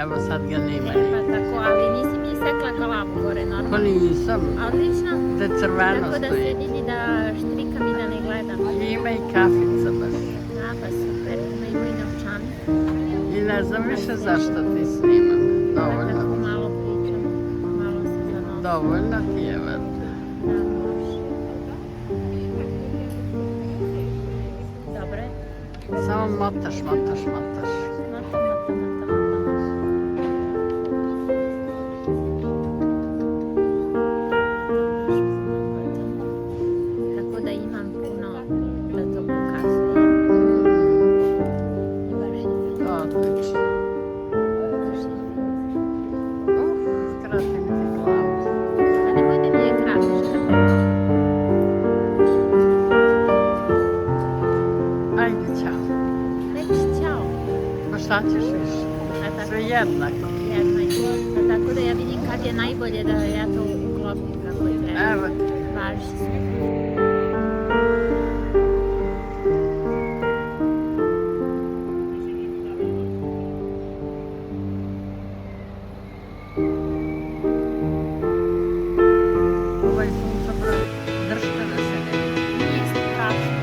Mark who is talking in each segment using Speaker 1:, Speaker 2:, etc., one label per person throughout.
Speaker 1: evo sad ga nema ni.
Speaker 2: Pa tako, ali nisi mi isekla kalapu gore,
Speaker 1: Pa
Speaker 2: normalno.
Speaker 1: nisam,
Speaker 2: Odlično.
Speaker 1: da crveno
Speaker 2: Tako da se
Speaker 1: stoji.
Speaker 2: vidi da štrikam i da ne gledam.
Speaker 1: I ima i kafica baš.
Speaker 2: A, pa super, ima i moj novčanik.
Speaker 1: I ne znam više zašto ti snimam.
Speaker 2: Pa tako
Speaker 1: Dovoljno.
Speaker 2: malo pričam, malo se zanosim.
Speaker 1: Dovoljno ti je, valjda.
Speaker 2: Da, može. Dobro je.
Speaker 1: Samo motaš, motaš, motaš.
Speaker 2: Mata, mata, mata, mata. Tako da imam puno da to pokazujem. I baš je fino.
Speaker 1: Odlično.
Speaker 2: Baš je fino.
Speaker 1: Kratim ti glavu.
Speaker 2: Pa nemoj da mi je kratiš kad ne.
Speaker 1: Ajde, čao.
Speaker 2: Reći ćao.
Speaker 1: Pa šta ćeš više?
Speaker 2: Pa tako,
Speaker 1: Sve jednako.
Speaker 2: jednako. Pa tako da ja vidim kad je najbolje da ja to uklopim kako je treba.
Speaker 1: Evo ti.
Speaker 2: Važi se.
Speaker 1: Ovaj suncobran, držite da se ne vidi.
Speaker 2: Nije strašno.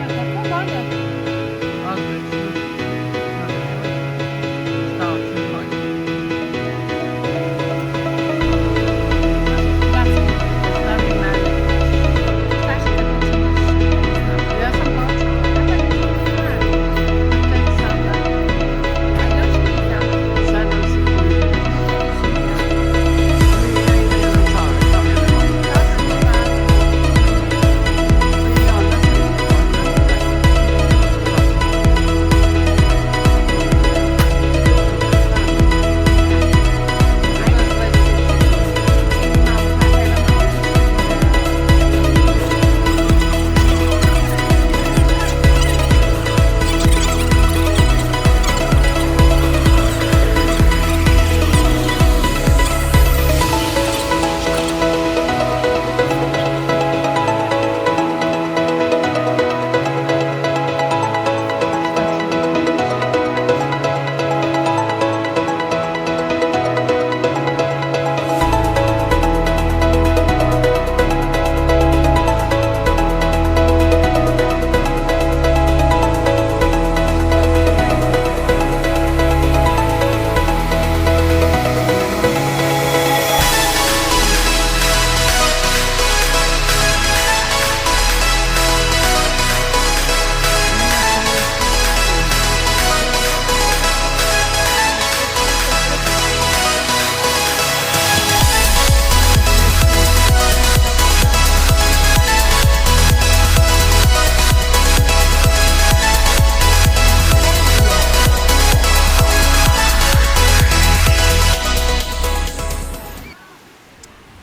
Speaker 2: Tako bolje.
Speaker 1: Odlično. Šta hoćeš bolje? Stavi mene.
Speaker 2: Šta će da počinješ?
Speaker 1: Ja sam počela. Tek sada.
Speaker 2: A još nisam.
Speaker 1: 7 sekundi. Jedan čovjek, to mi je dovoljno. I onda se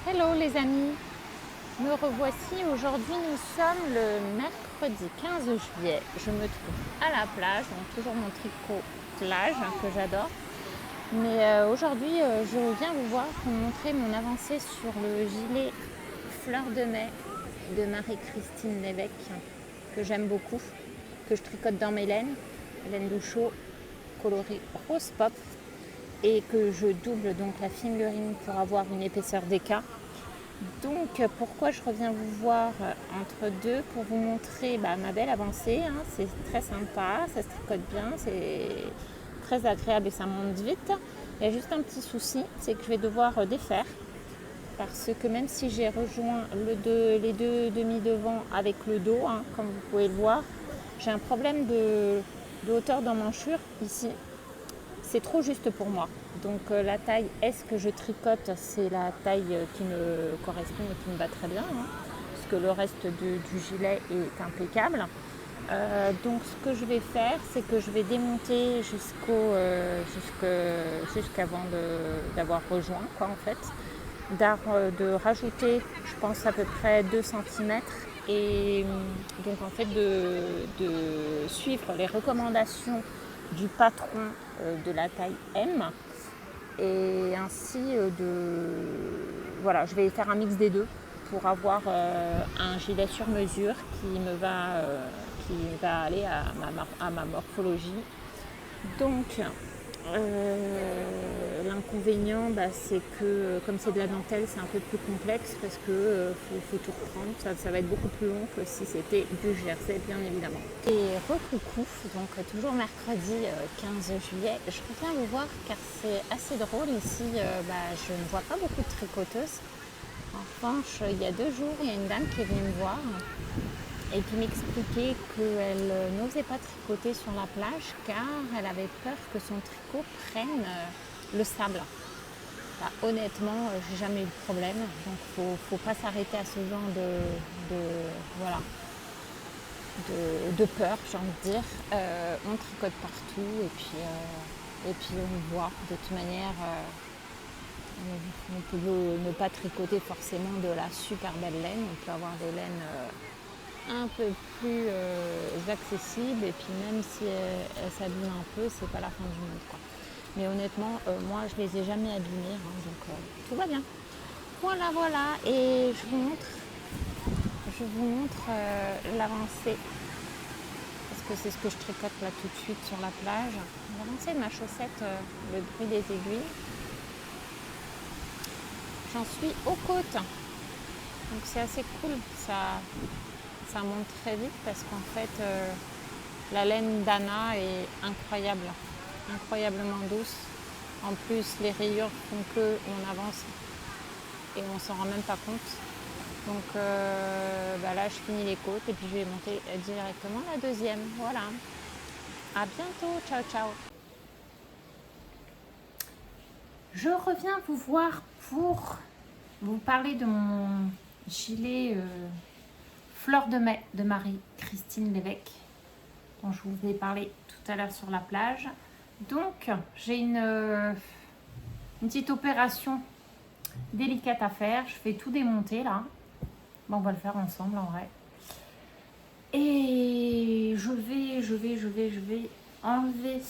Speaker 2: Hello les amis, me revoici. Aujourd'hui nous sommes le mercredi 15 juillet. Je me trouve à la plage, donc toujours mon tricot plage que j'adore. Mais aujourd'hui je viens vous voir pour montrer mon avancée sur le gilet Fleur de Mai de Marie-Christine Lévesque que j'aime beaucoup, que je tricote dans mes laine Douchot coloris rose pop, et que je double donc la fingering pour avoir une épaisseur d'écart. Donc pourquoi je reviens vous voir entre deux pour vous montrer ma belle avancée, hein. C'est très sympa, ça se tricote bien, c'est très agréable et ça monte vite. Il y a juste un petit souci, c'est que je vais devoir défaire parce que même si j'ai rejoint les deux demi-devants avec le dos, hein, comme vous pouvez le voir, j'ai un problème de hauteur d'emmanchure ici. C'est trop juste pour moi. Donc la taille S que je tricote, c'est la taille qui me correspond et qui me va très bien, hein, parce que le reste du gilet est impeccable. Donc ce que je vais faire, c'est que je vais démonter jusqu'avant d'avoir rejoint, quoi, en fait. De rajouter, je pense à peu près 2 cm, et donc en fait de suivre les recommandations du patron de la taille M, et ainsi voilà, je vais faire un mix des deux pour avoir un gilet sur mesure qui qui va aller à ma morphologie. Donc, l'inconvénient, c'est que comme c'est de la dentelle, c'est un peu plus complexe parce que faut tout reprendre. Ça va être beaucoup plus long que si c'était du jersey, bien évidemment. Et recoucou, donc toujours mercredi 15 juillet. Je reviens vous voir car c'est assez drôle ici. Je ne vois pas beaucoup de tricoteuses. En revanche, il y a 2 jours, il y a une dame qui est venue me voir et qui m'expliquait qu'elle n'osait pas tricoter sur la plage car elle avait peur que son tricot prenne le sable. Honnêtement, j'ai jamais eu de problème, donc faut pas s'arrêter à ce genre de peur, j'ai envie de dire. On tricote partout et puis on voit. De toute manière, on peut ne pas tricoter forcément de la super belle laine, on peut avoir des laines un peu plus accessible et puis même si elle s'abîme un peu, c'est pas la fin du monde, quoi. Mais honnêtement, moi je les ai jamais abîmées, donc tout va bien. Voilà, et je vous montre l'avancée parce que c'est ce que je tricote là tout de suite sur la plage. L'avancée de ma chaussette, le bruit des aiguilles. J'en suis aux côtes, donc c'est assez cool, ça monte très vite parce qu'en fait la laine d'Anna est incroyablement douce. En plus les rayures font qu'on avance et on s'en rend même pas compte. Donc là je finis les côtes et puis je vais monter directement la deuxième. Voilà. À bientôt, ciao. Je reviens vous voir pour vous parler de mon gilet Fleur de mai de Marie-Christine Lévesque, dont je vous ai parlé tout à l'heure sur la plage. Donc, j'ai une petite opération délicate à faire. Je fais tout démonter là. On va le faire ensemble en vrai. Et je vais enlever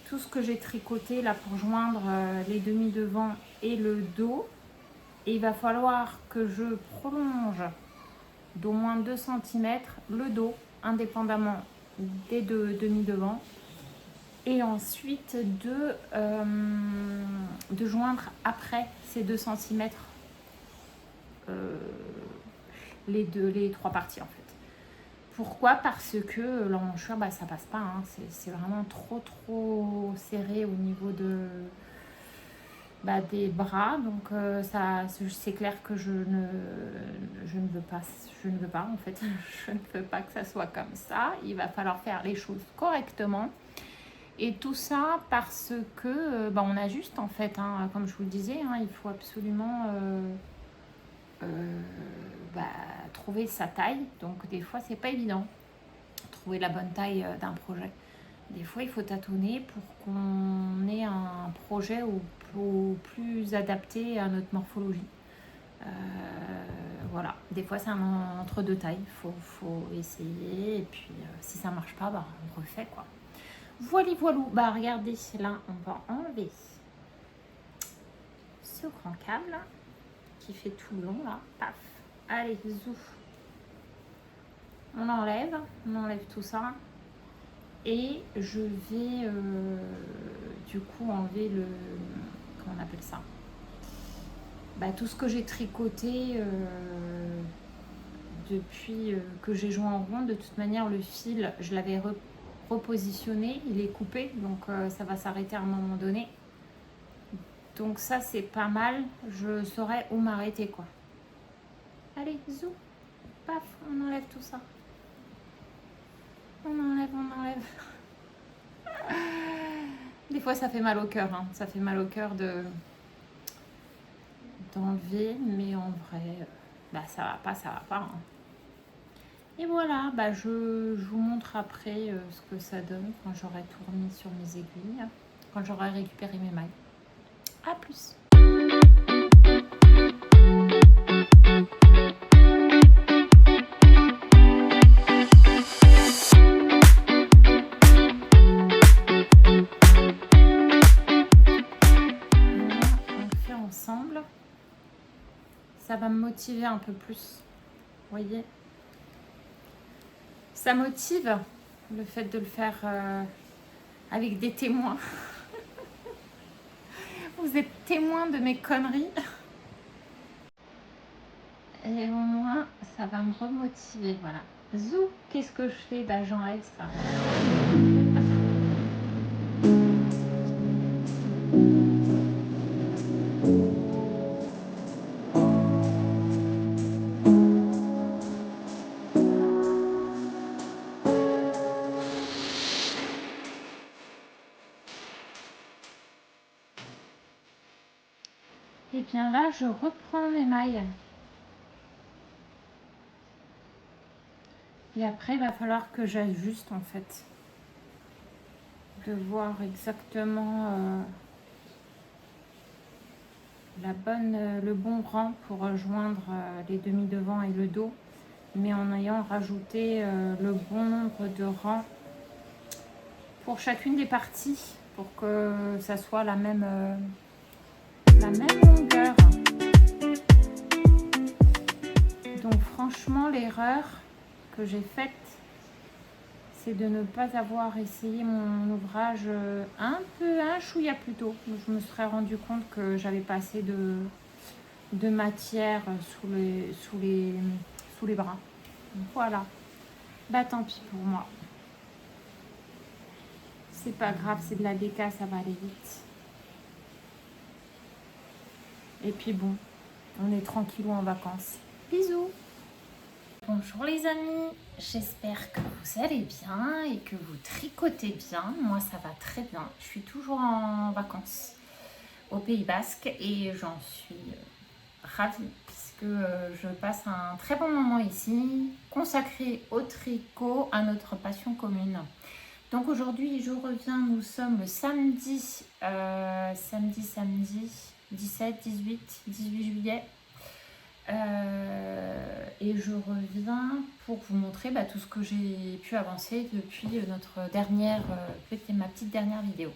Speaker 2: tout ce que j'ai tricoté là pour joindre les demi devant et le dos. Et il va falloir que je prolonge d'au moins 2 cm le dos, indépendamment des 2 demi-devants. Et ensuite de joindre après ces 2 cm les 3 parties en fait. Pourquoi? Parce que l'emmanchure, ça passe pas. C'est vraiment trop serré au niveau des bras, donc c'est clair que je ne veux pas en fait. Je ne veux pas que ça soit comme ça. Il va falloir faire les choses correctement et tout ça parce que on ajuste en fait, comme je vous le disais, il faut absolument trouver sa taille. Donc des fois c'est pas évident trouver la bonne taille d'un projet. Des fois il faut tâtonner pour qu'on ait un projet au plus adapté à notre morphologie. Voilà, des fois c'est un entre-deux tailles, faut essayer et puis si ça marche pas, on refait quoi. Voilà, regardez, là on va enlever ce grand câble qui fait tout le long là, paf, allez, zouf, on enlève tout ça et je vais du coup enlever le, comment on appelle ça, tout ce que j'ai tricoté depuis que j'ai joué en rond. De toute manière le fil je l'avais repositionné, il est coupé, donc ça va s'arrêter à un moment donné, donc ça c'est pas mal, je saurai où m'arrêter quoi. Allez, zou, paf, on enlève tout ça, on enlève. Des fois ça fait mal au cœur, ça fait mal au cœur d'enlever, mais en vrai ça va pas. Et voilà, je vous montre après ce que ça donne quand j'aurai tout remis sur mes aiguilles, quand j'aurai récupéré mes mailles. A plus. Ça va me motiver un peu plus voyez. Ça motive le fait de le faire avec des témoins. Vous êtes témoins de mes conneries. Et au moins, ça va me remotiver, voilà. Zou, qu'est-ce que je fais? Bah, j'enlève ça. Et bien là, je reprends mes mailles. Et après, il va falloir que j'ajuste en fait. De voir exactement le bon rang pour rejoindre les demi-devants et le dos. Mais en ayant rajouté le bon nombre de rangs pour chacune des parties. Pour que ça soit la même longueur. Donc franchement, l'erreur que j'ai faite, c'est de ne pas avoir essayé mon ouvrage un chouïa plus tôt. Je me serais rendu compte que j'avais pas assez de matière sous les bras. Voilà. Bah tant pis pour moi. C'est pas grave, c'est de la déca, ça va aller vite. Et puis bon, on est tranquillou en vacances. Bisous. Bonjour les amis, j'espère que vous allez bien et que vous tricotez bien. Moi ça va très bien, je suis toujours en vacances au Pays Basque et j'en suis ravie puisque je passe un très bon moment ici, consacré au tricot, à notre passion commune. Donc aujourd'hui je reviens, nous sommes le samedi 17, 18 juillet. Et je reviens pour vous montrer tout ce que j'ai pu avancer depuis ma petite dernière vidéo.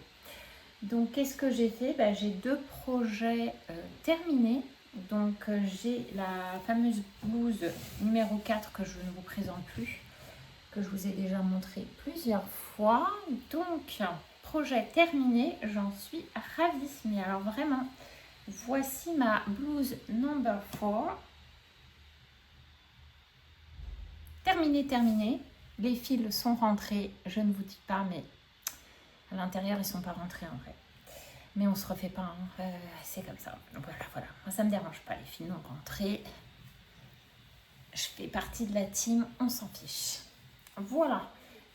Speaker 2: Donc qu'est-ce que j'ai fait? J'ai 2 projets terminés. Donc j'ai la fameuse blouse numéro 4 que je ne vous présente plus, que je vous ai déjà montré plusieurs fois. Donc projet terminé, j'en suis ravie. Mais alors vraiment, voici ma blouse number 4. Terminé. Les fils sont rentrés. Je ne vous dis pas, mais à l'intérieur, ils ne sont pas rentrés en vrai. Mais on ne se refait pas. Hein. C'est comme ça. Voilà. Moi, ça ne me dérange pas. Les fils non rentrés. Je fais partie de la team. On s'en fiche. Voilà.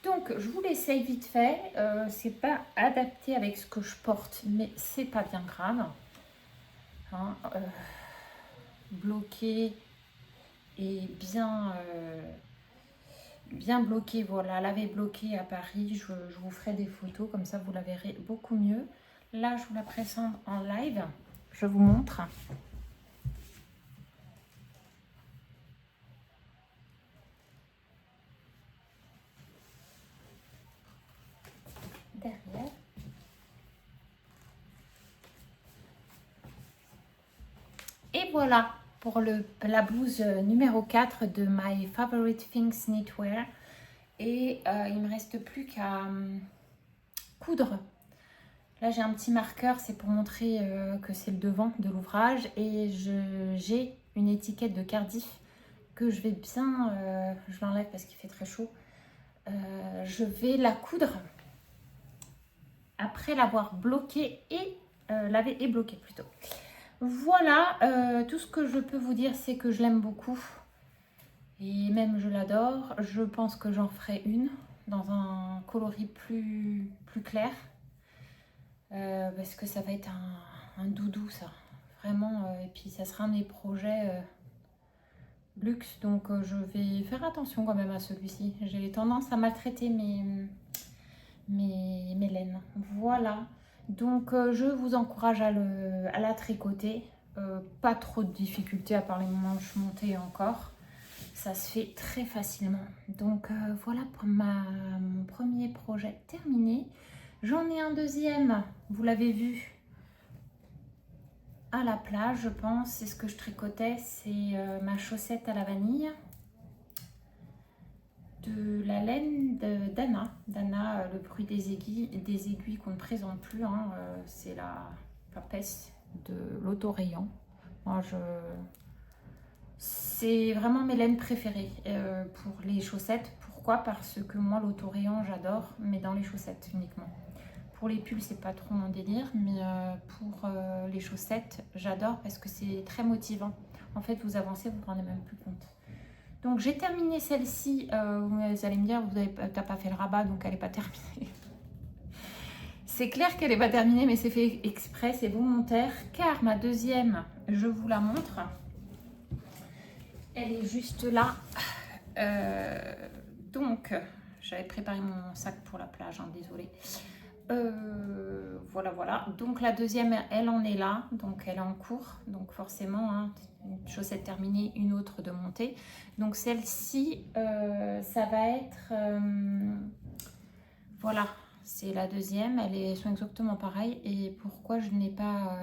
Speaker 2: Donc, je vous l'essaye vite fait. C'est pas adapté avec ce que je porte, mais c'est pas bien grave. Hein, bloqué et bien bloqué, voilà, l'avait bloqué à Paris. Je vous ferai des photos, comme ça vous la verrez beaucoup mieux. Là, je vous la présente en live. Je vous montre. Derrière. Et voilà pour la blouse numéro 4 de My Favorite Things Knitwear. Et il me reste plus qu'à coudre. Là, j'ai un petit marqueur, c'est pour montrer que c'est le devant de l'ouvrage. Et j'ai une étiquette de Cardiff que je vais bien... je l'enlève parce qu'il fait très chaud. Je vais la coudre après l'avoir bloquée et laver et bloquée plutôt. Voilà, tout ce que je peux vous dire, c'est que je l'aime beaucoup. Et même je l'adore. Je pense que j'en ferai une dans un coloris plus clair. Parce que ça va être un doudou ça. Vraiment. Et puis ça sera un des projets luxe. Donc je vais faire attention quand même à celui-ci. J'ai tendance à maltraiter mes laines. Voilà. Donc je vous encourage à la tricoter. Pas trop de difficultés à part les manches montées encore. Ça se fait très facilement. Donc voilà pour mon premier projet terminé. J'en ai un deuxième, vous l'avez vu, à la plage je pense. C'est ce que je tricotais, c'est ma chaussette à la vanille.
Speaker 3: de la laine d'Anna. D'Anna, le bruit des aiguilles qu'on ne présente plus. Hein, c'est la papesse de l'autorayon. Moi, c'est vraiment mes laines préférées pour les chaussettes. Pourquoi? Parce que moi, l'autorayon, j'adore, mais dans les chaussettes uniquement. Pour les pulls, c'est pas trop mon délire, mais pour les chaussettes, j'adore parce que c'est très motivant. En fait, vous avancez, vous ne vous rendez même plus compte. Donc, j'ai terminé celle-ci. Vous allez me dire, t'as pas fait le rabat, donc elle n'est pas terminée. C'est clair qu'elle n'est pas terminée, mais c'est fait exprès, c'est volontaire, car ma deuxième, je vous la montre. Elle est juste là. Donc, j'avais préparé mon sac pour la plage, hein, désolée. Voilà. Donc la deuxième, elle en est là. Donc elle est en cours. Donc forcément, hein, une chaussette terminée, une autre de montée. Donc celle-ci, ça va être... voilà, c'est la deuxième. Elles sont exactement pareilles. Et pourquoi je n'ai pas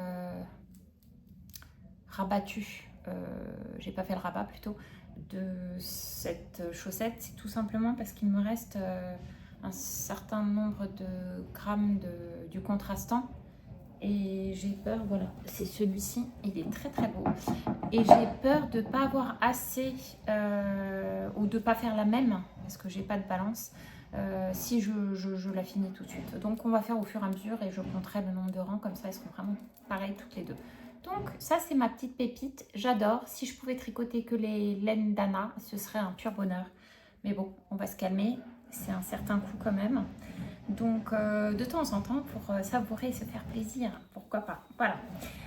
Speaker 3: rabattu, j'ai pas fait le rabat plutôt, de cette chaussette, c'est tout simplement parce qu'il me reste un certain nombre de grammes du contrastant et j'ai peur, voilà, c'est celui-ci, il est très très beau et j'ai peur de pas avoir assez ou de pas faire la même parce que j'ai pas de balance si je la finis tout de suite. Donc on va faire au fur et à mesure et je compterai le nombre de rangs, comme ça elles seront vraiment pareilles toutes les deux. Donc ça c'est ma petite pépite, j'adore. Si je pouvais tricoter que les laines d'Anna, ce serait un pur bonheur. Mais bon, on va se calmer, c'est un certain coût quand même. Donc de temps en temps pour savourer et se faire plaisir, pourquoi pas. Voilà.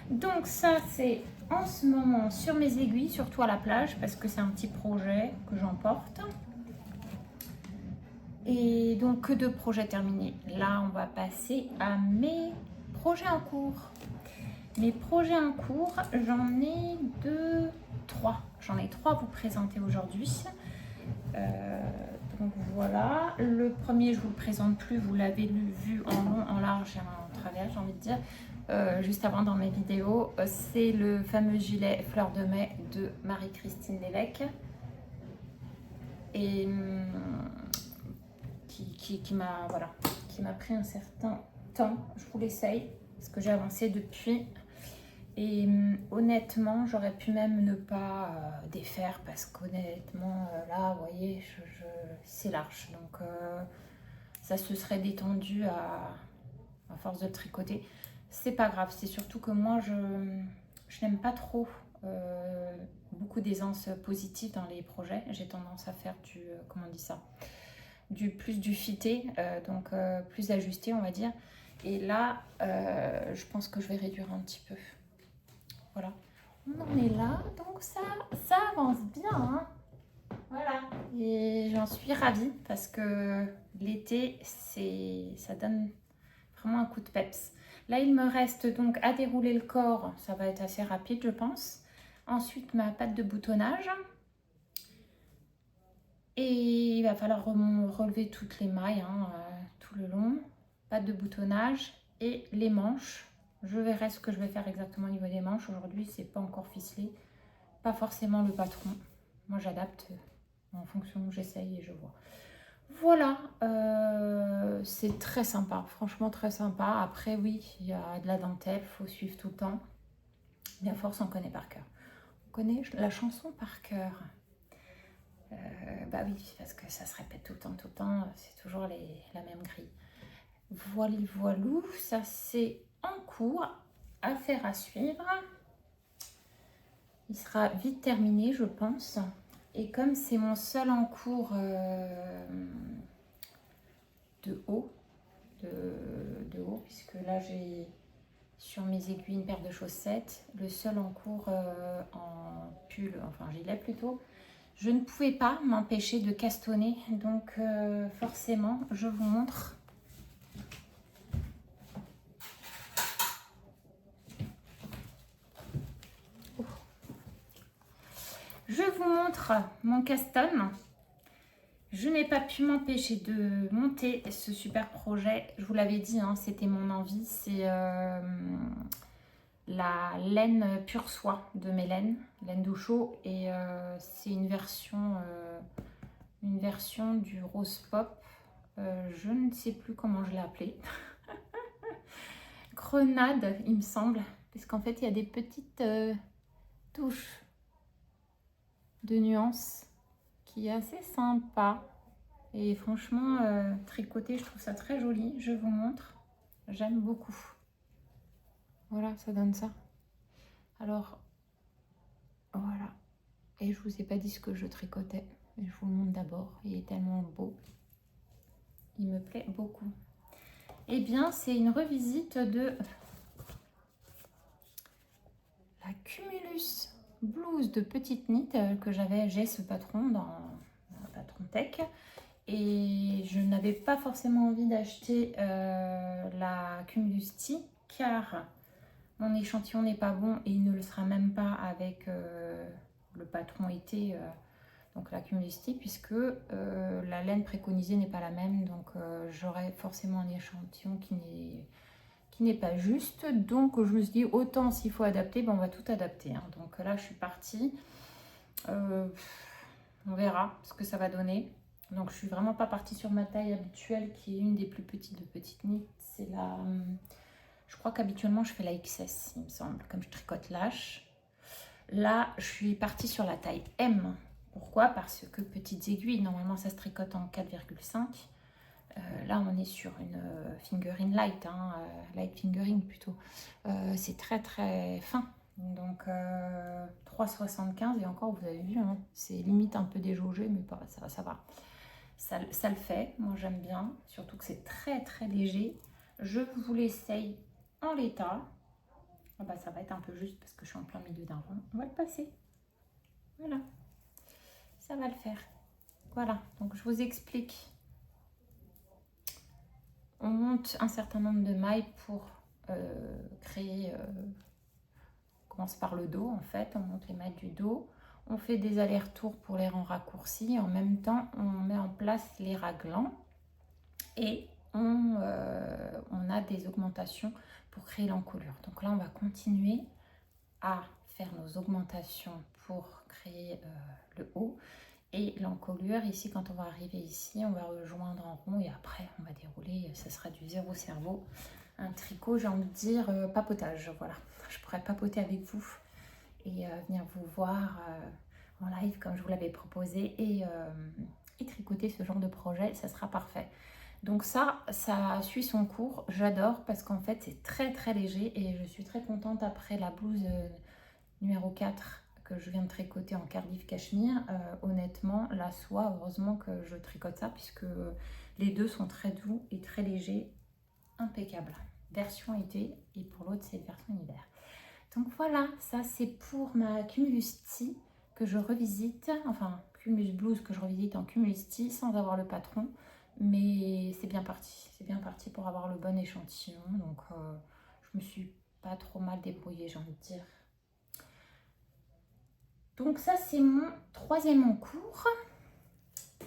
Speaker 3: Donc ça c'est en ce moment sur mes aiguilles, surtout à la plage, parce que c'est un petit projet que j'emporte. Et donc que de projets terminés. Là on va passer à mes projets en cours. Mes projets en cours, j'en ai trois. J'en ai trois à vous présenter aujourd'hui. Donc voilà, le premier je vous le présente plus, vous l'avez vu en long, en large et en travers, j'ai envie de dire, juste avant dans mes vidéos. C'est le fameux gilet Fleur de Mai de Marie-Christine Lévesque. Et qui m'a pris un certain temps. Je vous l'essaye parce que j'ai avancé depuis. Et honnêtement, j'aurais pu même ne pas défaire parce qu'honnêtement, là, vous voyez, c'est large. Donc, ça se serait détendu à force de tricoter. C'est pas grave, c'est surtout que moi, je n'aime pas trop beaucoup d'aisance positive dans les projets. J'ai tendance à faire du, comment on dit ça, plus du fité, donc plus ajusté, on va dire. Et là, je pense que je vais réduire un petit peu. Voilà, on en est là, donc ça avance bien, hein. Voilà, et j'en suis ravie parce que l'été, ça donne vraiment un coup de peps. Là, il me reste donc à dérouler le corps, ça va être assez rapide, je pense. Ensuite, ma patte de boutonnage. Et il va falloir relever toutes les mailles, hein, tout le long. Patte de boutonnage et les manches. Je verrai ce que je vais faire exactement au niveau des manches. Aujourd'hui, c'est pas encore ficelé. Pas forcément le patron. Moi, j'adapte en fonction où j'essaye et je vois. Voilà, c'est très sympa. Franchement, très sympa. Après, oui, il y a de la dentelle. Il faut suivre tout le temps. Mais à force, on connaît par cœur. On connaît la chanson par cœur. Bah oui, parce que ça se répète tout le temps. C'est toujours la même grille. Voilou, ça c'est en cours, affaire à suivre. Il sera vite terminé, je pense. Et comme c'est mon seul en cours de haut, puisque là j'ai sur mes aiguilles une paire de chaussettes, le seul en cours en pull, enfin gilet plutôt, je ne pouvais pas m'empêcher de castonner. Donc forcément, je vous montre. Je vous montre mon caston. Je n'ai pas pu m'empêcher de monter ce super projet. Je vous l'avais dit, hein, c'était mon envie. C'est la laine pure soie de mes laine Douchot. Et c'est une version une version du Rose Pop. Je ne sais plus comment je l'ai appelé. Grenade, il me semble. Parce qu'en fait, il y a des petites touches de nuances qui est assez sympa. Et franchement, tricoter, je trouve ça très joli. Je vous montre. J'aime beaucoup. Voilà, ça donne ça. Alors, voilà. Et je vous ai pas dit ce que je tricotais. Mais je vous le montre d'abord. Il est tellement beau. Il me plaît beaucoup. Eh bien, c'est une revisite de la Cumulus blouse de petite knit que j'ai ce patron dans un patron tech. Et je n'avais pas forcément envie d'acheter la Cumulus Tea car mon échantillon n'est pas bon et il ne le sera même pas avec le patron été, donc la Cumulus Tea, puisque la laine préconisée n'est pas la même. Donc j'aurai forcément un échantillon qui n'est pas juste. Donc je me suis dit autant s'il faut adapter, ben, on va tout adapter. Hein. Donc là je suis partie. On verra ce que ça va donner. Donc je suis vraiment pas partie sur ma taille habituelle qui est une des plus petites de petites knits. C'est la... Je crois qu'habituellement je fais la XS il me semble, comme je tricote lâche. Là je suis partie sur la taille M. Pourquoi? Parce que petites aiguilles, normalement ça se tricote en 4,5. Là on est sur une fingering light, hein, light fingering plutôt. C'est très très fin. Donc 3,75 et encore vous avez vu, hein, c'est limite un peu déjaugé mais pas, ça va. Ça le fait, moi j'aime bien, surtout que c'est très très léger. Je vous l'essaye en l'état. Ah bah, ça va être un peu juste parce que je suis en plein milieu d'un rond. On va le passer. Voilà, ça va le faire. Voilà, donc je vous explique. On monte un certain nombre de mailles pour créer... on commence par le dos en fait, on monte les mailles du dos. On fait des allers-retours pour les rangs raccourcis. En même temps, on met en place les raglans et on a des augmentations pour créer l'encolure. Donc là, on va continuer à faire nos augmentations pour créer le haut. Et l'encolure, ici, quand on va arriver ici, on va rejoindre en rond et après, on va dérouler. Ça sera du zéro cerveau. Un tricot, j'ai envie de dire, papotage. Voilà, je pourrais papoter avec vous et venir vous voir en live comme je vous l'avais proposé et tricoter ce genre de projet, ça sera parfait. Donc ça suit son cours, j'adore parce qu'en fait c'est très très léger et je suis très contente après la blouse numéro 4 que je viens de tricoter en Cardiff Cachemire. Honnêtement, la soie, heureusement que je tricote ça puisque les deux sont très doux et très légers, impeccable. Version été et pour l'autre c'est version hiver. Donc voilà, ça c'est pour ma Cumulus Tea que je revisite, enfin Cumulus Blouse que je revisite en Cumulus Tea sans avoir le patron, mais c'est bien parti pour avoir le bon échantillon, donc je me suis pas trop mal débrouillée, j'ai envie de dire. Donc ça c'est mon troisième encours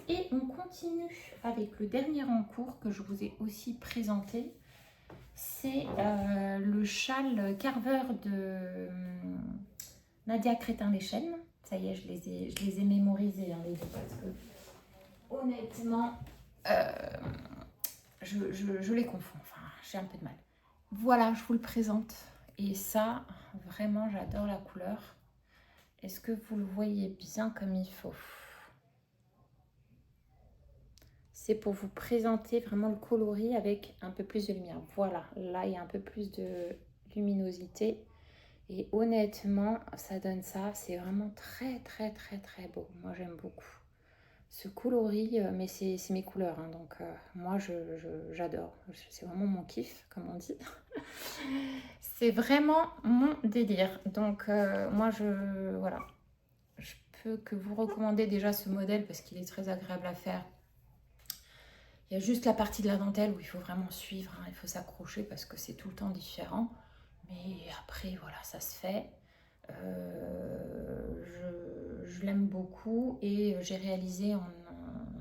Speaker 3: et on continue avec le dernier encours que je vous ai aussi présenté. C'est le châle carveur de Nadia Crétin-Leschène. Ça y est, je les ai mémorisés, hein, les deux, parce que honnêtement, je les confonds. Enfin, j'ai un peu de mal. Voilà, je vous le présente. Et ça, vraiment, j'adore la couleur. Est-ce que vous le voyez bien comme il faut? C'est pour vous présenter vraiment le coloris avec un peu plus de lumière. Voilà, là, il y a un peu plus de luminosité. Et honnêtement, ça donne ça. C'est vraiment très, très, très, très beau. Moi, j'aime beaucoup ce coloris, mais c'est mes couleurs. Hein, donc, moi, j'adore. C'est vraiment mon kiff, comme on dit. C'est vraiment mon délire. Donc, moi, voilà. Je peux que vous recommander déjà ce modèle parce qu'il est très agréable à faire. Il y a juste la partie de la dentelle où il faut vraiment suivre, hein, il faut s'accrocher parce que c'est tout le temps différent. Mais après, voilà, ça se fait. Je l'aime beaucoup et j'ai réalisé en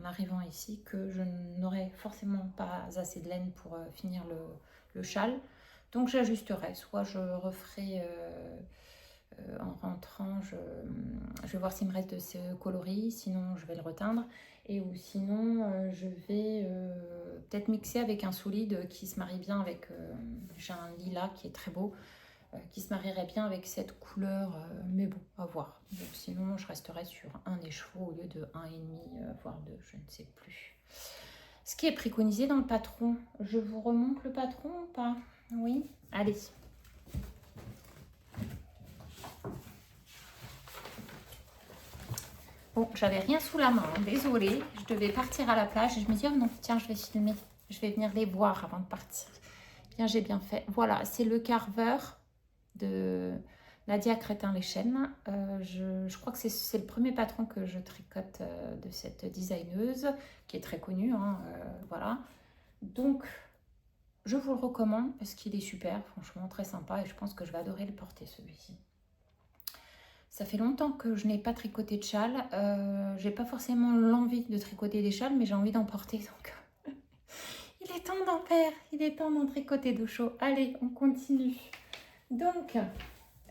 Speaker 3: arrivant ici que je n'aurais forcément pas assez de laine pour finir le châle. Donc j'ajusterai, soit je referai en rentrant, je vais voir s'il me reste de ce coloris, sinon je vais le reteindre. Et ou sinon, je vais peut-être mixer avec un solide qui se marie bien avec... j'ai un lilas qui est très beau, qui se marierait bien avec cette couleur, mais bon, à voir. Donc, sinon, je resterai sur un écheveau au lieu de 1,5, voire 2, je ne sais plus. Ce qui est préconisé dans le patron, je vous remonte le patron ou pas? Oui, allez. Bon, j'avais rien sous la main, hein, désolée. Je devais partir à la plage et je me dis, oh non, tiens, je vais filmer. Je vais venir les voir avant de partir. Bien, j'ai bien fait. Voilà, c'est le Carver de Nadia Crétin-Leschène. Je crois que c'est le premier patron que je tricote de cette designeuse, qui est très connue, hein, voilà. Donc, je vous le recommande parce qu'il est super, franchement, très sympa. Et je pense que je vais adorer le porter, celui-ci. Ça fait longtemps que je n'ai pas tricoté de châle. J'ai pas forcément l'envie de tricoter des châles, mais j'ai envie d'en porter. Donc, il est temps d'en faire. Il est temps d'en tricoter d'eau chaud. Allez, on continue. Donc,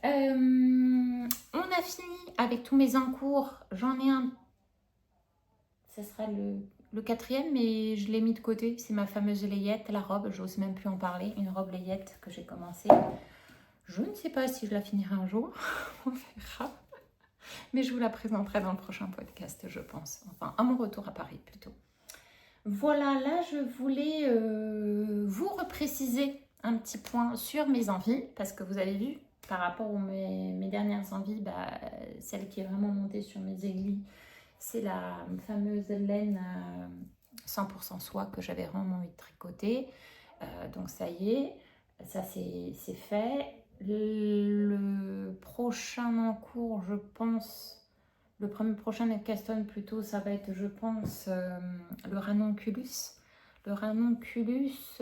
Speaker 3: on a fini avec tous mes encours. J'en ai un. Ça sera le quatrième, mais je l'ai mis de côté. C'est ma fameuse layette, la robe. J'ose même plus en parler. Une robe layette que j'ai commencé. Je ne sais pas si je la finirai un jour, on verra. Mais je vous la présenterai dans le prochain podcast, je pense. Enfin, à mon retour à Paris, plutôt. Voilà, là, je voulais vous repréciser un petit point sur mes envies. Parce que vous avez vu, par rapport à mes dernières envies, celle qui est vraiment montée sur mes aiguilles, c'est la fameuse laine 100% soie que j'avais vraiment envie de tricoter. Donc, ça y est, ça c'est fait. Le prochain en cours, je pense, le prochain Netcaston plutôt, ça va être, je pense, le ranunculus. Le ranunculus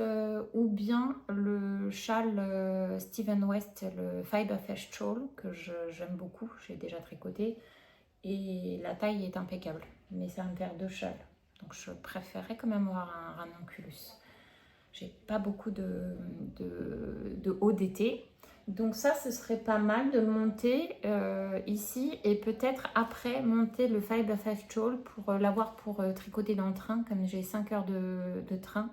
Speaker 3: ou bien le châle Stephen West, le Fiberfest Shawl, que j'aime beaucoup, j'ai déjà tricoté. Et la taille est impeccable, mais ça va me faire 2 châles. Donc je préférerais quand même avoir un ranunculus. J'ai pas beaucoup de haut d'été. Donc ça, ce serait pas mal de le monter ici et peut-être après monter le Fiberfest Shawl pour l'avoir pour tricoter dans le train, comme j'ai 5 heures de train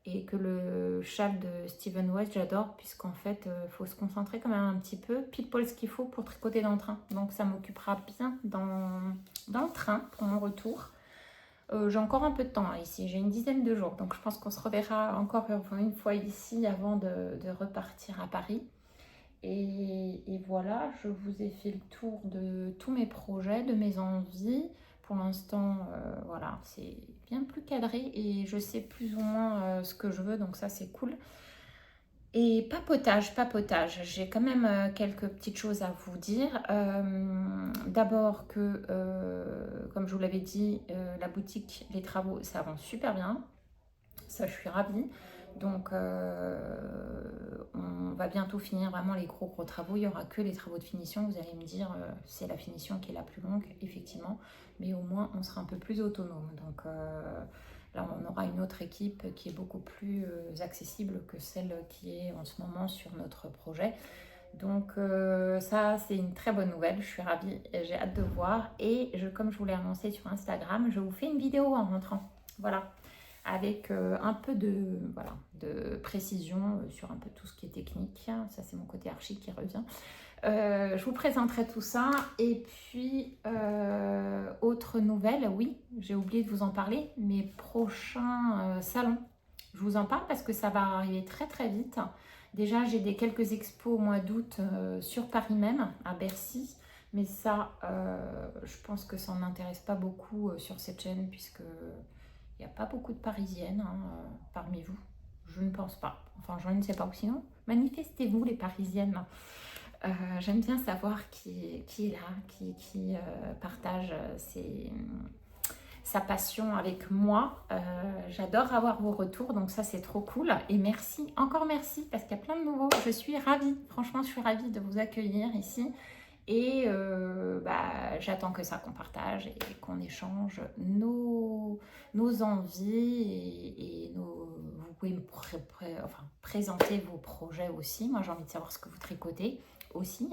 Speaker 3: et que le châle de Stephen West, j'adore, puisqu'en fait, il faut se concentrer quand même un petit peu, pile poil ce qu'il faut pour tricoter dans le train. Donc ça m'occupera bien dans le train pour mon retour. J'ai encore un peu de temps hein, ici, j'ai une dizaine de jours, donc je pense qu'on se reverra encore une fois ici avant de repartir à Paris. Et voilà, je vous ai fait le tour de tous mes projets, de mes envies. Pour l'instant, voilà, c'est bien plus cadré et je sais plus ou moins ce que je veux, donc ça c'est cool. Et papotage, j'ai quand même quelques petites choses à vous dire. D'abord que, comme je vous l'avais dit, la boutique, les travaux, ça avance super bien. Ça, je suis ravie. Donc, on va bientôt finir vraiment les gros travaux. Il n'y aura que les travaux de finition. Vous allez me dire, c'est la finition qui est la plus longue, effectivement. Mais au moins, on sera un peu plus autonome. Donc, là, on aura une autre équipe qui est beaucoup plus accessible que celle qui est en ce moment sur notre projet. Donc, ça, c'est une très bonne nouvelle. Je suis ravie. J'ai hâte de voir. Et comme je vous l'ai annoncé sur Instagram, je vous fais une vidéo en rentrant. Voilà. Avec un peu de précision sur un peu tout ce qui est technique. Ça, c'est mon côté archi qui revient. Je vous présenterai tout ça. Et puis, autre nouvelle, oui, j'ai oublié de vous en parler. Mes prochains salons, je vous en parle parce que ça va arriver très très vite. Déjà, j'ai quelques expos au mois d'août sur Paris même, à Bercy. Mais ça, je pense que ça n'intéresse pas beaucoup sur cette chaîne puisque... il n'y a pas beaucoup de Parisiennes parmi vous. Je ne pense pas. Enfin, je ne sais pas. Ou sinon, manifestez-vous les Parisiennes. J'aime bien savoir qui est là, qui partage sa passion avec moi. J'adore avoir vos retours. Donc ça, c'est trop cool. Et merci, encore merci, parce qu'il y a plein de nouveaux. Je suis ravie. Franchement, je suis ravie de vous accueillir ici. Et j'attends que ça, qu'on partage et qu'on échange nos envies et vous pouvez me présenter vos projets aussi. Moi, j'ai envie de savoir ce que vous tricotez aussi.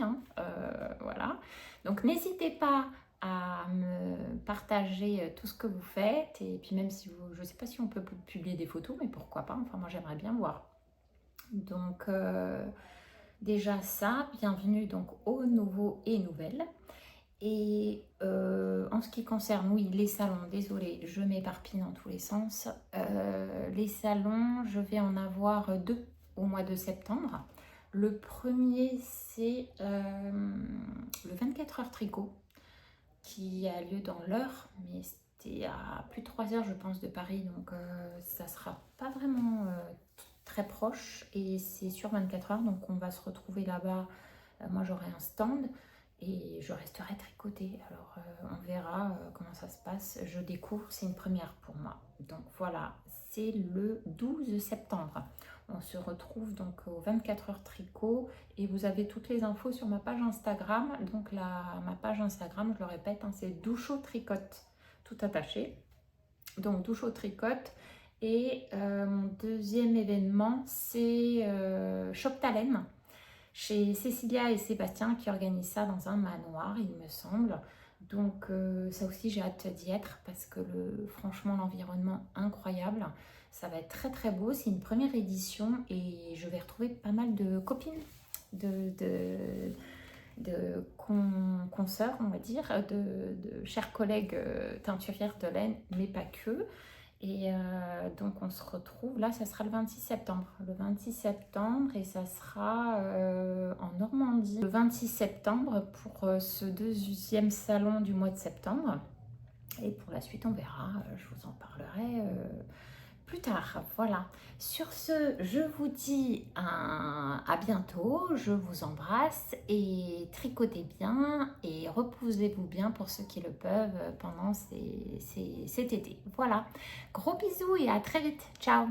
Speaker 3: Voilà. Donc, n'hésitez pas à me partager tout ce que vous faites. Et puis même si vous, je ne sais pas si on peut publier des photos, mais pourquoi pas, enfin moi j'aimerais bien voir. Donc déjà ça, bienvenue donc aux nouveaux et nouvelles. Et en ce qui concerne, oui, les salons, désolée, je m'éparpille dans tous les sens. Les salons, je vais en avoir 2 au mois de septembre. Le premier, c'est le 24 heures tricot qui a lieu dans l'Eure, mais c'était à plus de 3 heures, je pense, de Paris, donc ça sera pas vraiment très proche et c'est sur 24 heures, donc on va se retrouver là-bas. Moi, j'aurai un stand et je resterai tricotée. Alors, on verra comment ça se passe. Je découvre, c'est une première pour moi. Donc voilà, c'est le 12 septembre. On se retrouve donc au 24 heures tricot et vous avez toutes les infos sur ma page Instagram. Donc ma page Instagram, je le répète, hein, c'est Douchot Tricote, tout attaché. Donc Douchot Tricote. Et mon deuxième événement, c'est Choctalen, chez Cécilia et Sébastien qui organisent ça dans un manoir, il me semble. Donc ça aussi, j'ai hâte d'y être parce que franchement, l'environnement incroyable. Ça va être très très beau, c'est une première édition et je vais retrouver pas mal de copines, de consoeurs, on va dire, de chers collègues teinturières de laine, mais pas que. Et donc on se retrouve, là ça sera le 26 septembre. Le 26 septembre et ça sera en Normandie. Le 26 septembre pour ce deuxième salon du mois de septembre. Et pour la suite on verra, je vous en parlerai plus tard. Voilà. Sur ce, je vous dis à bientôt. Je vous embrasse et tricotez bien et reposez-vous bien pour ceux qui le peuvent pendant cet été. Voilà. Gros bisous et à très vite. Ciao.